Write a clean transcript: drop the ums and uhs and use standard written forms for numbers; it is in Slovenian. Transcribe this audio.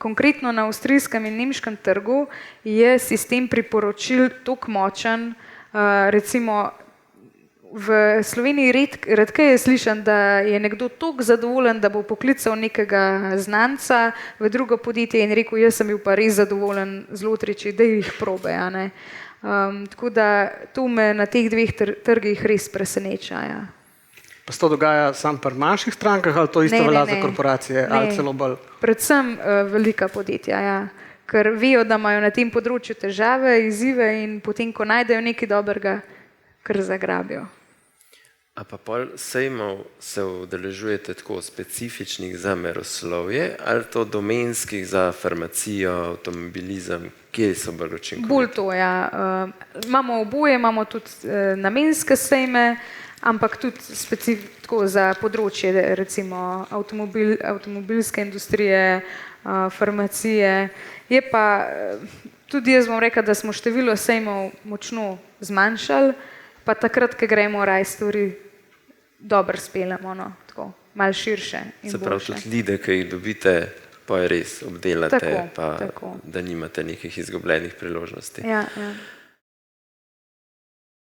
konkretno na avstrijskem in nemškem trgu je sistem priporočil toliko močen, recimo v Sloveniji redkeje slišim, da je nekdo toliko zadovoljen, da bo poklical nekega znanca v drugo podjetje in rekel, jaz sem bil pa res zadovoljen z Lotriči, da jih probe. Tako da to me na teh dveh trgih res preseneča. Ja. Pa se to dogaja samo pri manjših strankah ali to isto velja za korporacije? Ali celo bolj? Predvsem velika podjetja, ja. Ker vejo, da imajo na tem področju težave, izzive in potem, ko najdejo nekaj dobrega, kar zagrabijo. A pa pol sejmov se udeležujete tako specifičnih za meroslovje ali to domenskih za farmacijo, avtomobilizem, kje so bolj učinkoviti? Bolj to, ja. Imamo oboje, imamo tudi namenske sejme, ampak tudi tako za področje, recimo avtomobilske industrije, farmacije. Je pa tudi jaz bom rekla, da smo število sejmov močno zmanjšali, pa takrat, ko gremo raj stvari dobro speljamo, tako, malo širše in boljše. Se pravi, tudi lide, ki jih dobite, pa je res obdelate, tako. Da nimate nekih izgubljenih priložnosti. Ja.